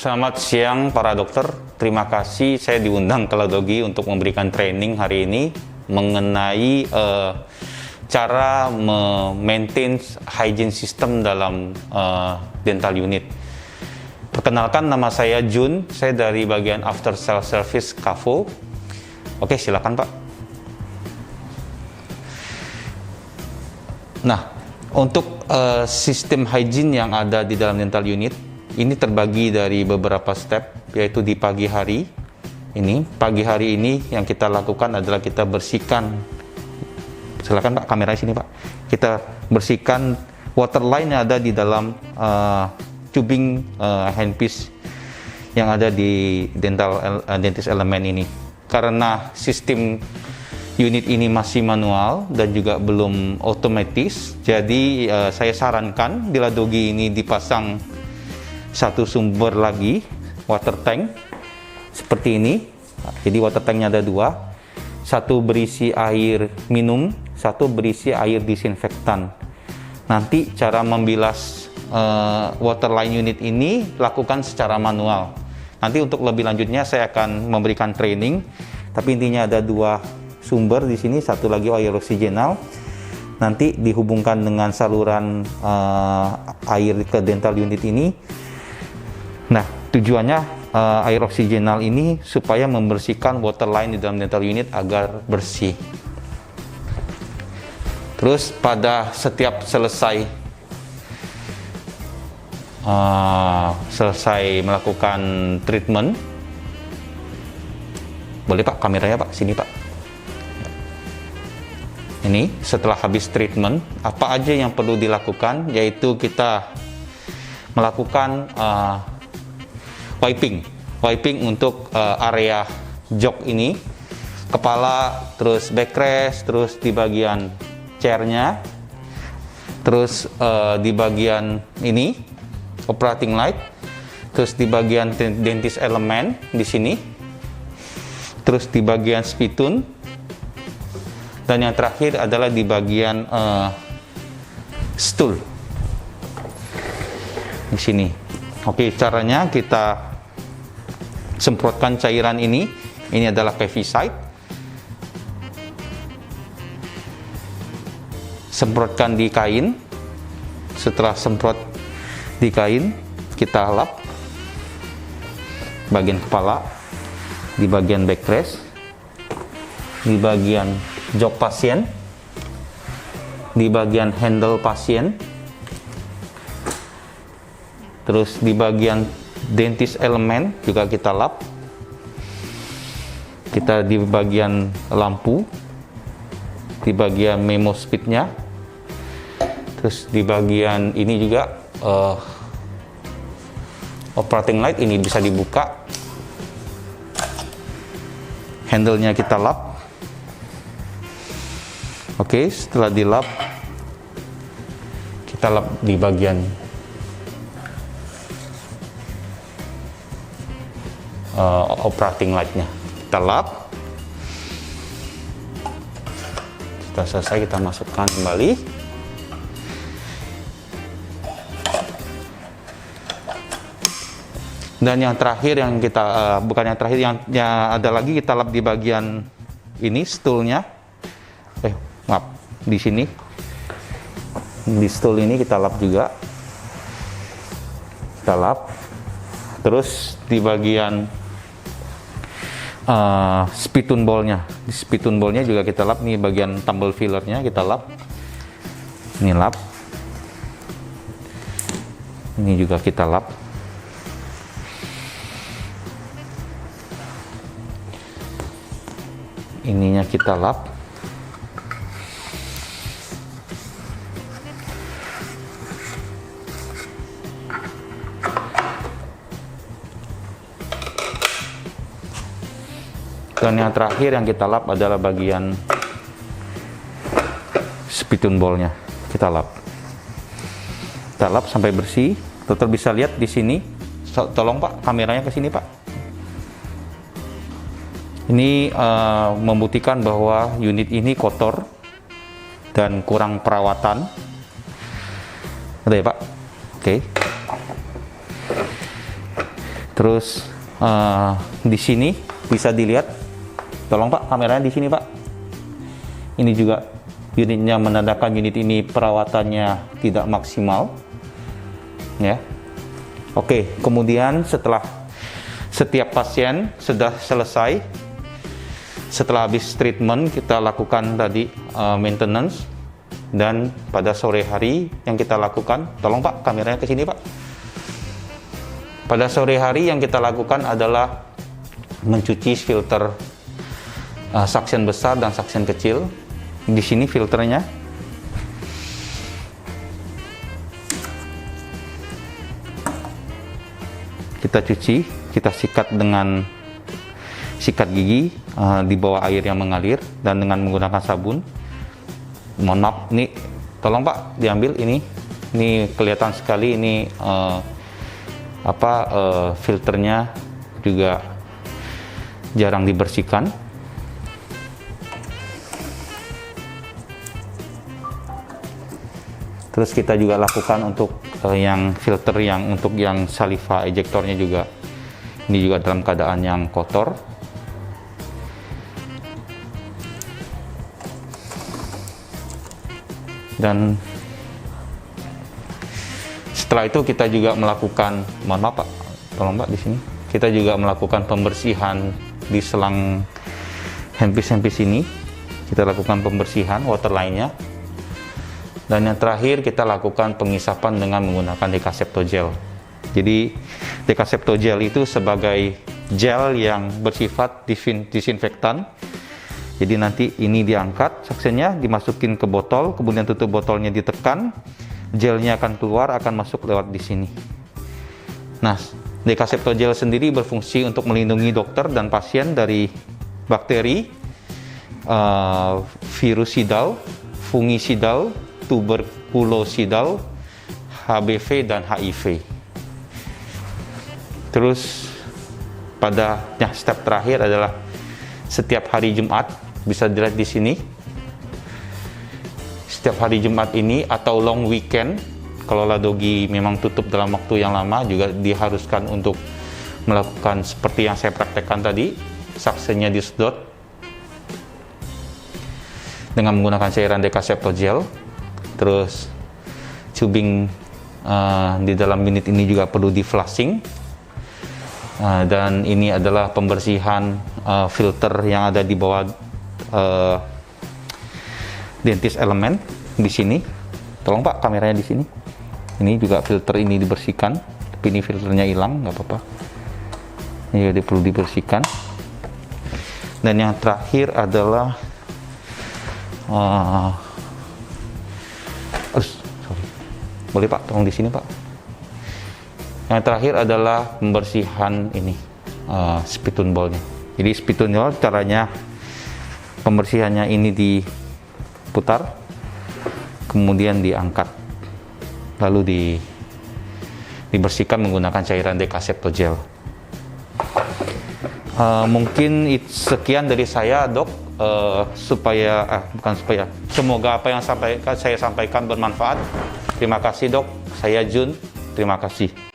Selamat siang para dokter. Terima kasih saya diundang ke Ladogi untuk memberikan training hari ini mengenai cara maintain hygiene system dalam dental unit. Perkenalkan, nama saya Jun, saya dari bagian after sales service Kavo. Oke, silakan Pak. Nah, untuk sistem hygiene yang ada di dalam dental unit ini terbagi dari beberapa step, yaitu di pagi hari ini. Pagi hari ini yang kita lakukan adalah kita bersihkan, silakan Pak, kameranya sini Pak. Kita bersihkan water line yang ada di dalam tubing handpiece yang ada di dentist element ini. Karena sistem unit ini masih manual dan juga belum otomatis, jadi saya sarankan di Ladogi ini dipasang satu sumber lagi water tank seperti ini. Jadi water tanknya ada dua, satu berisi air minum, satu berisi air disinfektan. Nanti cara membilas water line unit ini lakukan secara manual. Nanti untuk lebih lanjutnya saya akan memberikan training, tapi intinya ada dua sumber di sini, satu lagi air oksigenal, nanti dihubungkan dengan saluran air ke dental unit ini. Nah, tujuannya air oksigenal ini supaya membersihkan water line di dalam dental unit agar bersih. Terus pada setiap selesai melakukan treatment, boleh Pak kameranya Pak, sini Pak. Ini setelah habis treatment, apa aja yang perlu dilakukan, yaitu kita melakukan wiping untuk area jok ini, kepala, terus backrest, terus di bagian chairnya, terus di bagian ini operating light, terus di bagian dentist element di sini, terus di bagian spittoon, dan yang terakhir adalah di bagian stool di sini. Oke, caranya kita semprotkan cairan ini. Ini adalah Cavicide. Semprotkan di kain. Setelah semprot di kain, kita lap bagian kepala, di bagian backrest, di bagian jok pasien, di bagian handle pasien, terus di bagian dentist element juga kita lap. Kita di bagian lampu, di bagian memo speednya, terus di bagian ini juga operating light ini bisa dibuka, handle-nya kita lap. Oke, setelah dilap, kita lap di bagian operating light-nya. Kita lap. Setelah selesai, kita masukkan kembali. Dan yang terakhir yang kita bukan yang terakhir, yang ada lagi, kita lap di bagian ini stoolnya. Maaf, di sini di stool ini kita lap juga. Kita lap. Terus di bagian spittoon ball-nya, di spittoon ball-nya juga kita lap. Nih bagian tumble fillernya kita lap. Ini lap. Ini juga kita lap. Ininya kita lap. Dan yang terakhir yang kita lap adalah bagian spittoon ball-nya. Kita lap. Kita lap sampai bersih. Dokter bisa lihat di sini. Tolong Pak, kameranya ke sini Pak. Ini membuktikan bahwa unit ini kotor dan kurang perawatan. Ada ya Pak? Oke. Terus di sini bisa dilihat, tolong Pak kameranya di sini Pak. Ini juga unitnya menandakan unit ini perawatannya tidak maksimal, ya. Oke, kemudian setelah setiap pasien sudah selesai, setelah habis treatment kita lakukan tadi maintenance, dan pada sore hari yang kita lakukan, tolong Pak kameranya ke sini Pak. Pada sore hari yang kita lakukan adalah mencuci filter suction besar dan suction kecil. Di sini filternya. Kita cuci, kita sikat dengan sikat gigi di bawah air yang mengalir dan dengan menggunakan sabun. Mohon maaf, nih tolong Pak diambil ini kelihatan sekali ini filternya juga jarang dibersihkan. Terus kita juga lakukan untuk yang filter yang untuk yang saliva ejektornya juga, ini juga dalam keadaan yang kotor. Dan setelah itu kita juga melakukan, mohon maaf Pak, tolong Pak di sini. Kita juga melakukan pembersihan di selang handpiece ini. Kita lakukan pembersihan waterline-nya. Dan yang terakhir kita lakukan pengisapan dengan menggunakan Decaseptogel. Jadi Decaseptogel itu sebagai gel yang bersifat disinfektan. Jadi nanti ini diangkat, suctionnya dimasukin ke botol, kemudian tutup botolnya ditekan, gelnya akan keluar, akan masuk lewat di sini. Nah, Decaseptogel sendiri berfungsi untuk melindungi dokter dan pasien dari bakteri, virusidal, fungisidal, tuberkulosidal, HBV, dan HIV. Terus pada step terakhir adalah setiap hari Jumat, bisa dilihat di sini. Setiap hari Jumat ini atau long weekend, kalau Ladogi memang tutup dalam waktu yang lama, juga diharuskan untuk melakukan seperti yang saya praktekkan tadi, suctionnya disedot dengan menggunakan cairan Decaseptogel. Terus tubing di dalam unit ini juga perlu di flushing, dan ini adalah pembersihan filter yang ada di bawah dentist element di sini. Tolong Pak kameranya di sini. Ini juga filter ini dibersihkan, tapi ini filternya hilang, nggak apa-apa. Ini juga perlu dibersihkan. Dan yang terakhir adalah boleh Pak, tolong di sini Pak. Yang terakhir adalah pembersihan ini spittoon ballnya. Jadi spittoon ball caranya pembersihannya ini diputar, kemudian diangkat, lalu dibersihkan menggunakan cairan Decaseptogel. Mungkin sekian dari saya Dok, semoga apa yang saya sampaikan bermanfaat. Terima kasih Dok, saya Jun, terima kasih.